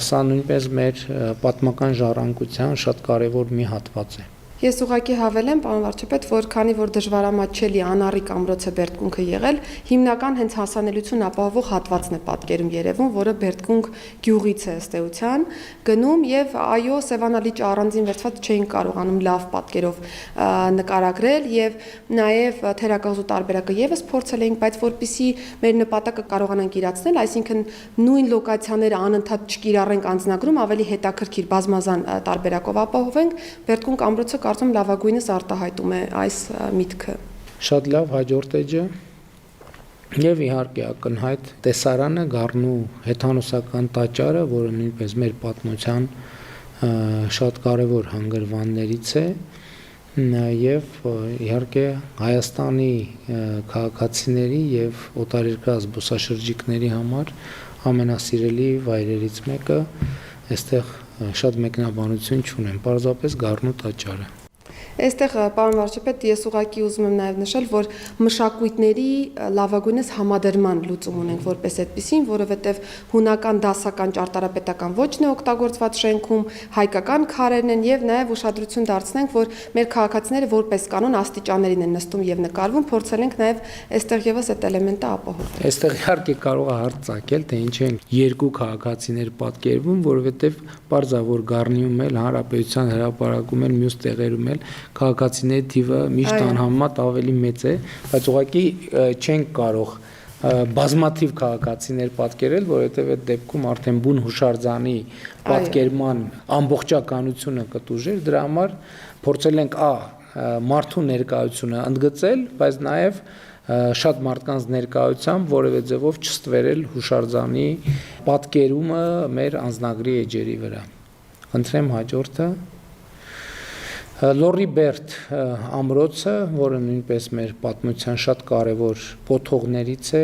սա նույնպես մեր պատմական ժառանգության շատ կարևոր մի հատված է։ Ես ուղղակի հավելեմ, պարոն վարչապետ, որ քանի որ դժվարամատչելի անառիկ ամրոցը Բերդկունքը եղել, հիմնական հենց հասանելիություն ապահովող հատվածն է պատկերում երևում, որը Բերդկունք գյուղից է ըստ էության գնում եւ այո, Սևանալիճը առանձին վերցված չէին կարողանում լավ պատկերով նկարագրել եւ նաեւ թերակղզու տարբերակը եւս փորձել էինք, բայց որpիսի մեր նպատակը կարողանանք իրացնել, այսինքն նույն լոկացիաները անընդհատ չկիրառենք անձնագրում, ավելի հետաքրքիր բազմազան տարբերակով ապահովենք, Բերդկունք ամրոցը կարծում լավագույնս արտահայտում է այս միտքը։ Շատ լավ, հաջորդ էջը եւ իհարկե ակնհայտ տեսարանը Գառնու հեթանոսական տաճարը, որը նույնպես մեր պատմության շատ կարևոր հանգրվաններից է եւ իհարկե Հայաստանի քաղաքացիների եւ օտարերկրյա զբոսաշրջիկների համար ամենասիրելի վայրերից մեկը, այստեղ շատ մեկնաբանություն չունեմ, պարզապես Գառնու տաճարը։ Այստեղ պարոն վարչապետ, ես ուղղակի ուզում եմ նաև նշել, որ մշակույթների լավագույնս համադրման լուծում ունենք որպես այդպիսին, որովհետև հունական դասական ճարտարապետական ոճն է օգտագործված շենքում, հայկական քարերն են եւ նաև ուշադրություն դարձնենք, որ մեր քաղաքացիները որպես կանոն աստիճաններին են նստում եւ նկարվում, փորձել ենք նաև այստեղ եւս այդ էլեմենտը ապահովել։ Այստեղ իհարկե կարող է հարց ցակել, թե ինչ են երկու քաղաքացիներ պատկերվում, որովհետև պարզ է, որ Գառնիում էլ հանրապետության հրապարակում էլ մյուս տեղերում էլ քաղաքացիների թիվը միշտ անհամեմատ ավելի մեծ է, բայց ուղղակի չենք կարող բազմաթիվ քաղաքացիներ պատկերել, որովհետև այդ դեպքում արդեն բուն հուշարձանի պատկերման ամբողջականությունը կտուժեր, դրա համար փորձել ենք մարդու ներկայությունը ընդգծել, բայց նաև շատ մարդկանց ներկայությամբ որևէ ձևով չստվերել հուշարձանի պատկերումը մեր անձնագրի էջերի վրա։ Խնդրեմ հաջորդը Լոռի Բերդ ամրոցը, որը նույնպես մեր պատմության շատ կարևոր կոթողներից է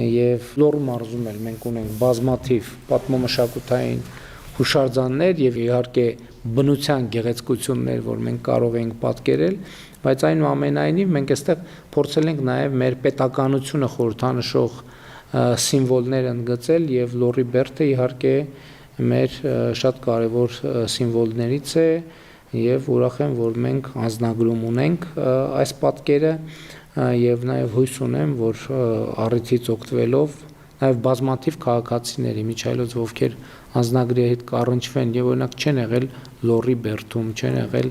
եւ Լոռու մարզում էլ մենք ունենք բազմաթիվ պատմամշակութային հուշարձաններ եւ իհարկե բնության գեղեցկություններ, որ մենք կարող ենք պատկերել, բայց այնուամենայնիվ մենք այստեղ փորձել ենք նաեւ մեր պետականությունը խորհրդանշող սիմվոլներ ընդգծել եւ Լոռի Բերդը իհարկե մեր շատ կարևոր սիմվոլներից է եւ ուրախ եմ, որ մենք անձնագրում ունենք այս պատկերը եւ նաեւ հույս ունեմ, որ առիթից օգտվելով նաեւ բազմաթիվ քաղաքացիների միջայլոց ովքեր անձնագրի հետ կառնչվեն եւ օրինակ չեն եղել Լոռի Բերդում, չեն եղել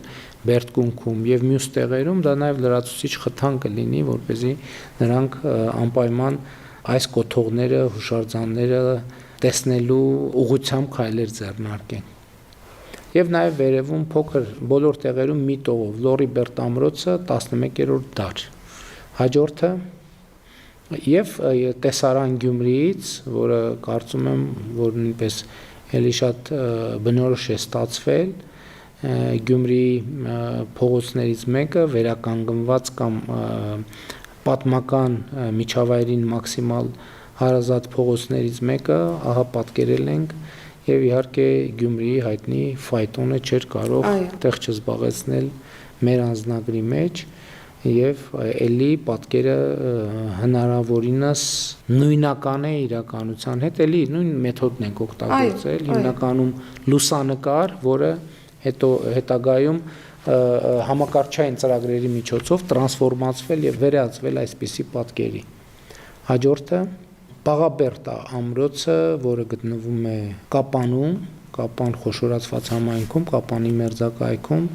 Բերդկունքում եւ մյուս տեղերում, դա նաեւ լրացուցիչ խթան կլինի, որպեսզի նրանք անպայման այս կոթողները, հուշարձանները տեսնելու ուղղությամբ քայլեր ձեռնարկեն։ Եվ նաև վերևում փոքր բոլոր տեղերում մի տողով Լոռի Բերդ ամրոցը 11-րդ դար։ Հաջորդը եւ տեսարան Գյումրիից, որը կարծում եմ, որ նույնպես էլի շատ բնորոշ է ստացվել, Գյումրիի փողոցներից մեկը վերականգնված կամ պատմական միջավայրին մաքսիմալ հարազատ փողոցներից մեկը, ահա պատկերել ենք եւ իհարկե Գյումրիի հայտնի ֆայտոնը չէր կարող տեղ չզբաղեցնել մեր անձնագրի մեջ եւ էլի պատկերը հնարավորինս նույնական է իրականության հետ, էլի նույն մեթոդն ենք օգտագործել, հիմնականում լուսանկար, որը հետագայում համակարգչային ծրագրերի միջոցով տրանսֆորմացվել եւ վերածվել այսպիսի պատկերի։ Հաջորդը Պաղաբերդ ամրոցը, որը գտնվում է Կապանում, Կապան խոշորացված համայնքում, Կապանի մերձակայքում,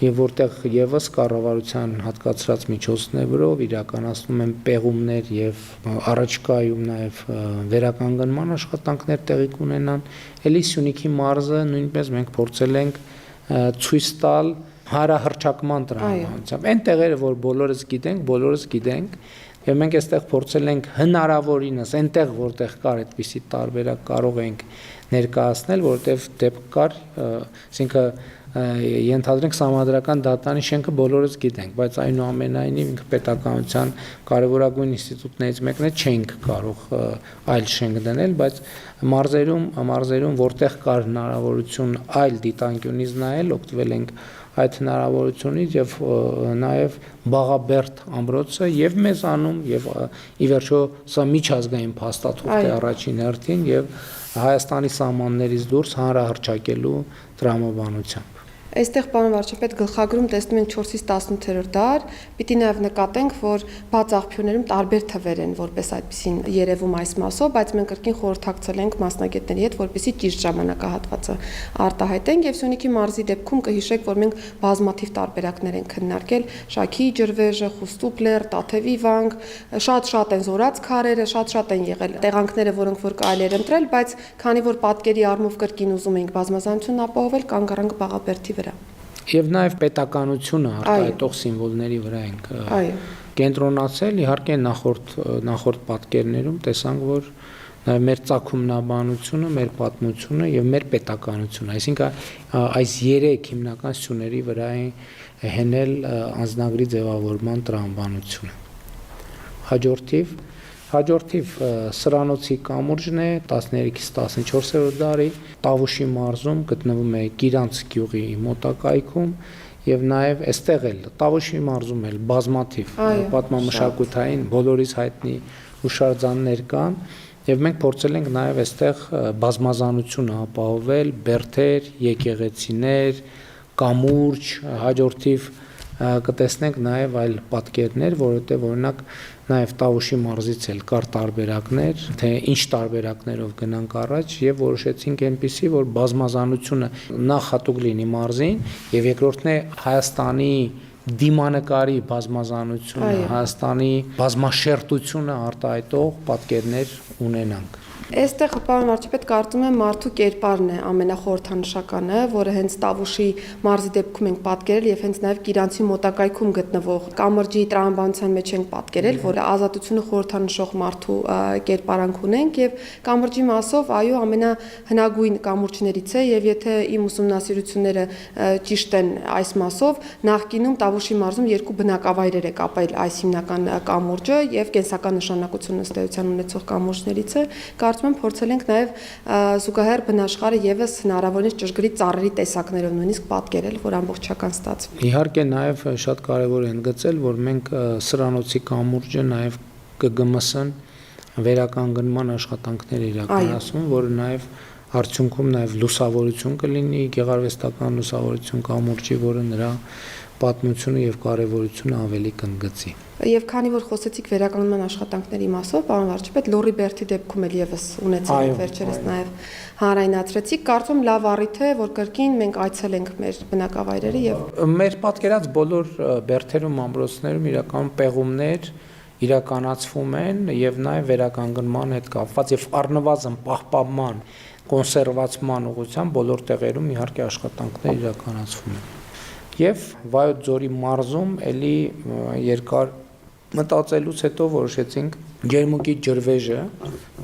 եւ որտեղ եւս կառավարության հատկացրած միջոցներով իրականացնում են պեղումներ եւ առաջկայում նաեւ վերականգնման աշխատանքներ տեղի կունենան, էլի Սյունիքի մարզը նույնպես մենք փորձել ենք ցույց տալ հարահրճակման տրամաբանությամբ։ Այն տեղերը, որ բոլորս գիտենք, եւ մենք այստեղ փորձել ենք հնարավորինս այնտեղ, որտեղ կար այդպիսի տարբերակ կարող ենք ներկայացնել, որովհետեւ դեպք կար, այսինքն ենթադրենք սահմանադրական դատարանի շենքը բոլորս գիտենք, բայց այնուամենայնիվ ինքը պետականության կարևորագույն ինստիտուտներից մեկն է, չենք կարող այլ շենք դնել, բայց մարզերում որտեղ կար հնարավորություն այլ դիտանկյունից նայել, օգտվել ենք այդ հնարավորությունից եւ նաեւ Բաղաբերդ ամրոցը եւ մեզանում եւ ի վերջո սա միջազգային փաստաթուղթ է առաջին հերթին եւ Հայաստանի սահմաններից դուրս հանրահռչակելու տրամաբանությամբ։ Այստեղ պարոն վարչապետ գլխագրում տեսնում ենք 4-ից 18-րդ դար, պիտի նաև նկատենք, որ բաց աղբյուրներում տարբեր թվեր են, որպես այդպեսին երևում այս մասով, բայց մենք կրկին խորհրդակցել ենք մասնագետների հետ, որպեսզի ճիշտ ժամանակահատվածը արտահայտենք եւ Սյունիքի մարզի դեպքում կհիշեք, որ մենք բազմաթիվ տարբերակներ ենք քննարկել, Շաքիի ջրվեժը, Խուստուպլեր, Տաթևի վանք, շատ են զորած քարերը, շատ են եղել տեղանքները, որոնք որ կարելի էր ընտրել, բայց քանի որ պատկերի առումով կրկին ուզում ենք բազմազանությունն ապահովել, կանգ առանք Բաղաբերդի վրա։ Եվ նաև պետականությունը արտահայտող սիմվոլների վրա ենք կենտրոնացել, իհարկե նախորդ պատկերներում տեսանք, որ նաև մեր ծագումնաբանությունը, մեր պատմությունը եւ մեր պետականությունը, այսինքն այս 3 հիմնական սյուների վրա է հենել անձնագրի ձևավորման տրամաբանությունը։ Հաջորդիվ Սրանոցի կամուրջն է 13-ից 14-րդ դարի Տավուշի մարզում գտնվում է Գիրանց գյուղի մոտակայքում եւ նաեւ այստեղ էլ Տավուշի մարզում էլ բազմաթիվ պատմամշակութային բոլորիս հայտնի հուշարձաններ կան եւ մենք փորձել ենք նաեւ այստեղ բազմազանությունը ապահովել բերդեր, եկեղեցիներ, կամուրջ, հաջորդիվ կտեսնենք նաև այլ պատկերներ, որովհետև օրինակ նաև Տավուշի մարզից էլ կար տարբերակներ, թե ինչ տարբերակներով գնանք առաջ եւ որոշեցինք այնպեսի, որ բազմազանությունը նախ հատուկ լինի մարզին եւ երկրորդն է Հայաստանի դիմանկարի բազմազանությունը, Հայաստանի բազմաշերտությունը արտահայտող պատկերներ ունենանք։ Այստեղ պարոն վարչապետ կարծում եմ մարդու կերպարն է ամենախորհրդանշականը, որը հենց Տավուշի մարզի դեպքում ենք պատկերել եւ հենց նաեւ Գիրանցի մոտակայքում գտնվող կամրջի տրամաբանության մեջ ենք պատկերել, որը ազատությունը խորհրդանշող մարդու կերպարանք ունենք եւ կամրջի մասով այո ամենահնագույն կամուրջներից է եւ եթե իմ ուսումնասիրությունները ճիշտ են այս մասով, նախկինում Տավուշի մարզում 2 բնակավայրեր է կապել այս հիմնական կամուրջը եւ կենսական նշանակություն ըստ էության ունեցող կամուրջներից է։ Կարծում եմ փորձել ենք նաև զուգահեռ բնաշխարհը եւս հնարավորինս ճշգրիտ ծառերի տեսակներով նույնիսկ պատկերել, որ ամբողջական ստացվի։ Իհարկե նաև շատ կարևոր է ընդգծել, որ մենք Սրանոցի կամուրջը նաև ԿԳՄՍ-ն վերականգնման աշխատանքներ իրականացում, որը նաև արդյունքում նաև լուսավորություն կլինի, գեղարվեստական լուսավորություն կամուրջի, որը նրա պատմությունը եւ կարեւորությունը ավելի կընդգծի։ Եվ քանի որ խոսեցիք վերականգնման աշխատանքների մասով, պարոն վարչապետ, Լոռի Բերդի դեպքում էլ եւս ունեցել եք վերջերս նաեւ հանրայնացրեցիք, կարծում լավ առիթ է, որ կրկին մենք այցելենք մեր բնակավայրերը եւ մեր պատկերած բոլոր բերդերում, ամրոցներում իրականում պեղումներ իրականացվում են եւ նաեւ վերականգնման հետ կապված եւ առնվազն պահպանման, կոնսերվացման ուղղությամբ բոլոր տեղերում իհարկե աշխատանքներ իրականացվում են։ Եվ Վայոց ձորի մարզում էլի երկար մտածելուց հետո որոշեցինք Ջերմուկի ջրվեժը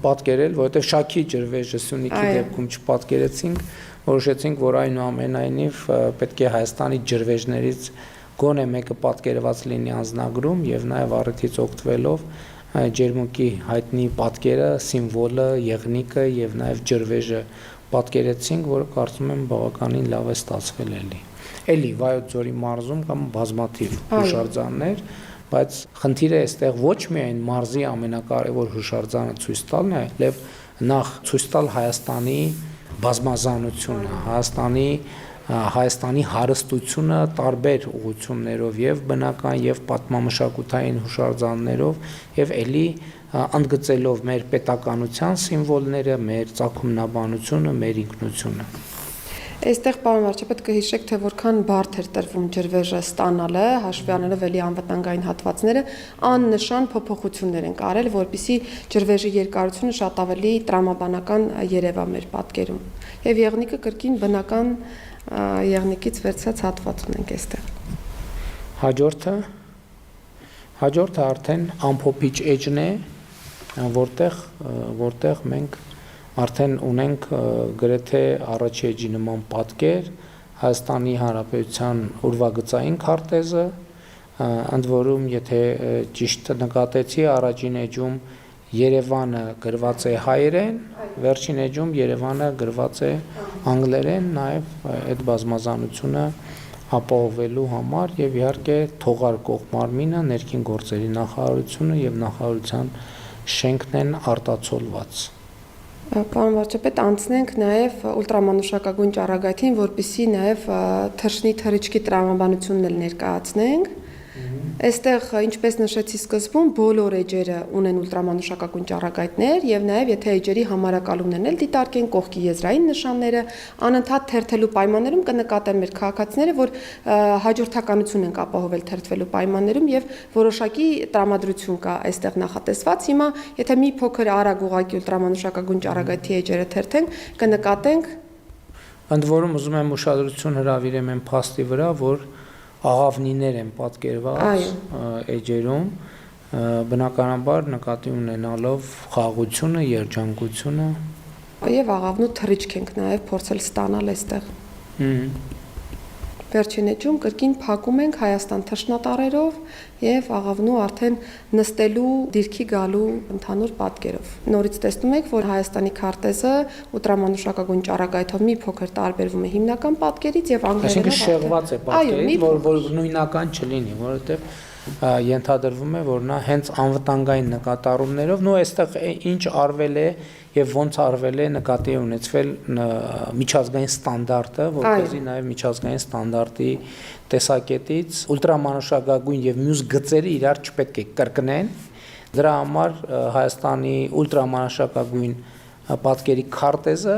պատկերել, որովհետև Շաքի ջրվեժը Սյունիքի դեպքում չպատկերեցինք, որոշեցինք, որ այնուամենայնիվ պետք է Հայաստանի ջրվեժներից գոնե մեկը պատկերված լինի անձնագրում եւ նաեւ առիթից օգտվելով Ջերմուկի հայտնի պատկերը, սիմվոլը, եղնիկը եւ նաեւ ջրվեժը պատկերեցինք, որը կարծում եմ բավականին լավ է ստացվել էլի։ Էլի Վայոց ձորի մարզում կամ բազմաթիվ հուշարձաններ, բայց խնդիրը այստեղ ոչ միայն մարզի ամենակարևոր հուշարձանը ցույց տալն է, այլև նախ ցույց տալ Հայաստանի բազմազանությունը, Հայաստանի հարստությունը տարբեր ուղղություններով եւ բնական եւ պատմամշակութային հուշարձաններով եւ էլի ընդգծելով մեր պետականության սիմվոլները, մեր ծագումնաբանությունը, մեր ինքնությունը։ Այստեղ պարոն վարչապետ կհիշեք, թե որքան բարդ էր տրվում ջրվեժը ստանալը, հաշվի առնելով էլի անվտանգային հատվածները, աննշան փոփոխություններ են արել, որպեսզի ջրվեժի երկարությունը շատ ավելի տրամաբանական երևա մեր պատկերում։ Եվ եղնիկը կրկին բնական եղնիկից վերցած հատված ունենք այստեղ։ Հաջորդը արդեն ամփոփիչ էջն է, որտեղ մենք արդեն ունենք գրեթե առաջի էջի նման պատկեր Հայաստանի Հանրապետության ուրվագծային քարտեզը, ընդ որում, եթե ճիշտ նկատեցի, առաջին էջում Երևանը գրված է հայերեն, վերջին էջում Երևանը գրված է անգլերեն, նաև այդ բազմազանությունը ապահովելու համար եւ իհարկե թողարկող մարմինը ներքին գործերի նախարարությունը եւ նախարարության շենքն են արտացոլված։ Պարոն վարչապետ, անցնենք նաև ուլտրամանուշակագույն ճառագայթին, որպեսզի նաև թռչնի թռիչքի տրամաբանությունն էլ ներկայացնենք։ Այստեղ, ինչպես նշեցի սկզբում, բոլոր էջերը ունեն ուլտրամանուշակագույն ճառագայթներ եւ նաեւ եթե էջերի համարակալումներն էլ դիտարկեն կողքի եզրային նշանները, անընդհատ թերթելու պայմաններում կնկատեն մեր քաղաքացիները, որ հաջորդականություն են ապահովել թերթվելու պայմաններում եւ որոշակի տրամադրություն կա այստեղ նախատեսված։ Հիմա, եթե մի փոքր արագ ուղղակի ուլտրամանուշակագույն ճառագայթի էջերը թերթենք, կնկատենք։ Ընդ որում ուզում եմ ուշադրություն հրավիրեմ այն փաստի վրա, որ աղավնիներ են պատկերված էջերում, բնականաբար նկատի ունենալով խաղաղությունը, երջանկությունը եւ աղավնու թռիչք ենք նաեւ փորձել ստանալ այստեղ։ Վերջին էջում կրկին փակում ենք Հայաստան թռչնատարերով եւ աղավնու արդեն նստելու դիրքի գալու ընդհանուր պատկերով։ Նորից տեսնում եք, որ Հայաստանի քարտեզը ուլտրամանուշակագույն ճառագայթով մի փոքր տարբերվում է հիմնական պատկերից եւ անգլերենով։ Այսինքն շեղված է պատկերից, որ նույնական չլինի, որովհետեւ ենթադրվում է, որ նա հենց անվտանգային նկատառումներով, նո այստեղ ինչ արվել է եւ ոնց արվել է նկատի ունեցվել միջազգային ստանդարտը, որպեսզի նաեւ միջազգային ստանդարտի տեսակետից ուլտրամանուշակագույն եւ մյուս գծերը իրար չպետք է կրկնեն։ Դրա համար Հայաստանի ուլտրամանուշակագույն պատկերի քարտեզը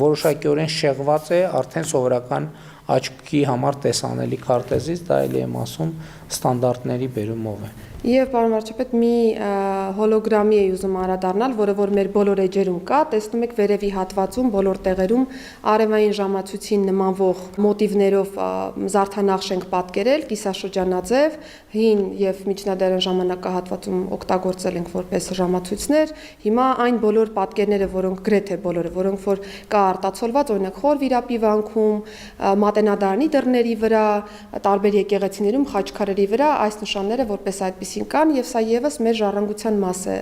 որոշակիորեն շեղված է արդեն սովորական աչքի համար տեսանելի քարտեզից, դա էլ եմ ասում ստանդարտների բերումով է։ Եվ պարոն վարչապետ, մի հոլոգրամի էի ուզում անդրադառնալ, որը որ մեր բոլոր էջերում կա, տեսնում եք վերևի հատվածում բոլոր տեղերում արևային ժամացույցին նմանվող մոտիվներով զարդանախշ ենք պատկերել, կիսաշրջանաձև, հին եւ միջնադարյան ժամանակահատվածում օգտագործել ենք որպես ժամացույցներ։ Հիմա այն բոլոր պատկերները, որոնք գրեթե բոլորը, որոնք որ կա արտացոլված, օրինակ Խոր Վիրապի վանքում, Մատենադարանի դռների վրա, տարբեր եկեղեցիներում, խաչքարերի վրա այս նշանները որպես այդպիսին կան եւ սա եւս մեր ժառանգության մաս է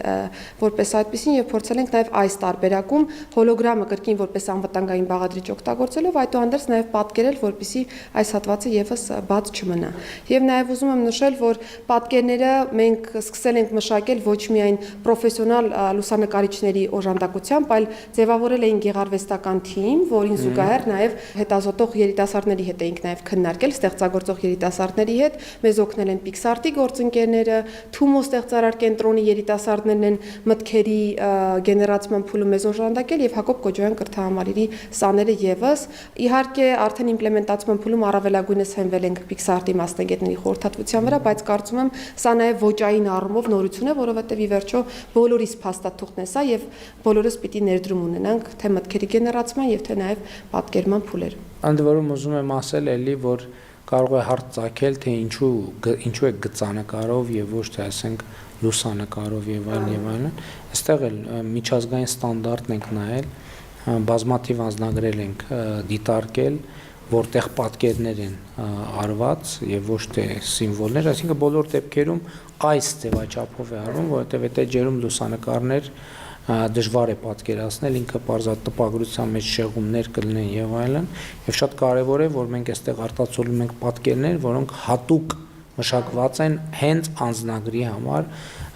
որպես այդպիսին եւ փորձել ենք նաեւ այս տարբերակում հոլոգրամը կրկին որպես անվտանգային բաղադրիչ օգտագործելով այդուհանդերձ նաեւ պատկերել, որպեսզի այս հատվածը եւս բաց չմնա։ Եվ նաեւ ուզում եմ նշել, որ պատկերները մենք սկսել ենք մշակել ոչ միայն պրոֆեսիոնալ լուսանկարիչների օժանդակությամբ, այլ ձևավորել էինք գեղարվեստական թիմ, որին զուգահեռ նաեւ հետազոտող երիտասարդների հետ էինք նաեւ քննարկել, ստեղծագործող երիտասարդների հետ, մեզ օգնել են Pixart-ի գործընկերները, Թումո ստեղծարար կենտրոնի երիտասարդներն են մտքերի գեներացման փուլում մեզ օժանդակել եւ Հակոբ Կոջոյան կրթահամալիրի սաները եւս։ Իհարկե արդեն իմպլեմենտացման փուլում առավելագույնս հենվել ենք Pixart-ի մասնագետների խորհրդատվության վրա, բայց կարծում եմ սա նաեւ ոճային առումով նորություն է, որովհետեւ ի վերջո բոլորիս փաստաթուղթն է սա եւ բոլորս պիտի ներդրում ունենանք թե մտքերի գեներացման եւ թե նաեւ պատկերման փուլերում։ Ընդ որում ուզում եմ ասել էլի, որ կարող է հարց ծագել, թե ինչու է գծանկարով եւ ոչ թե ասենք լուսանկարով եւ այլն։ Այստեղ էլ միջազգային ստանդարտն ենք նայել, բազմաթիվ անձնագրեր ենք դիտարկել, որտեղ պատկերներ են արված եւ ոչ թե սիմվոլներ, այսինքն բոլոր դեպքերում այս ձևաչափով է արվում, որովհետեւ այդ էջերում լուսանկարներ դժվար է պատկերացնել, ինքը պարզատ տպագրության մեջ շեղումներ կլինեն եւ այլն, եւ շատ կարեւոր է, որ մենք այստեղ արտացոլում ենք պատկերներ, որոնք հատուկ մշակված են հենց անձնագրի համար,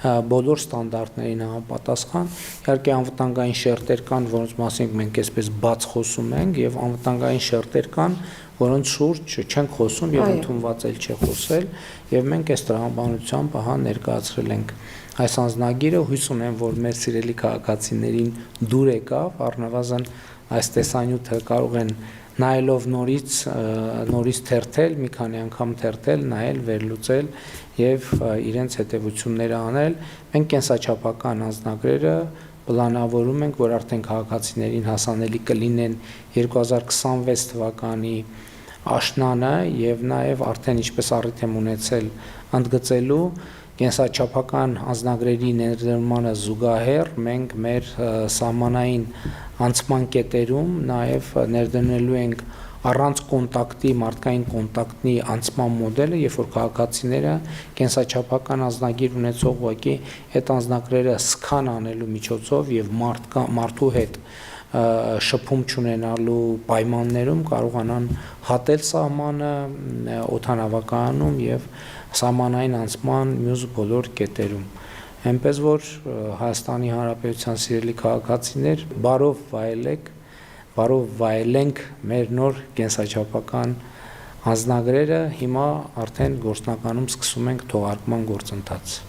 բոլոր ստանդարտներին համապատասխան։ Իհարկե անվտանգային շերտեր կան, որոնց մասին մենք այսպես բաց խոսում ենք, եւ անվտանգային շերտեր կան, որոնց շուրջ չենք խոսում եւ ընդունված էլ չէ խոսել, եւ մենք այս տրամաբանությամբ ահա ներկայացրել ենք այս անձնագիրը, հույս ունեմ, որ մեր սիրելի քաղաքացիներին դուր եկավ, առնվազն այս տեսանյութը կարող են նայելով նորից թերթել, մի քանի անգամ թերթել, նայել, վերլուծել եւ իրենց հետեւությունները անել։ Մենք կենսաչափական անձնագրերը պլանավորում ենք, որ արդեն քաղաքացիներին հասանելի կլինեն 2026 թվականի աշնանը եւ նաեւ արդեն ինչպես առիթ եմ ունեցել ընդգծելու կենսաչափական անձնագրերի ներդրմանը զուգահեռ մենք մեր սահմանային անցման կետերում նաև ներդնելու ենք առանց կոնտակտի, մարդկային կոնտակտի անցման մոդելը, երբ որ քաղաքացիները կենսաչափական անձնագիր ունեցող ուղղակի այդ անձնագրերը սկան անելու միջոցով եւ մարդու հետ շփում չունենալու պայմաններում կարողանան հատել սահմանը օդանավակայանում եւ սահմանային անցման մյուս բոլոր կետերում։ Այնպես որ Հայաստանի Հանրապետության սիրելի քաղաքացիներ, բարով վայելենք մեր նոր կենսաչափական անձնագրերը, հիմա արդեն գործնականում սկսում ենք թողարկման գործընթաց։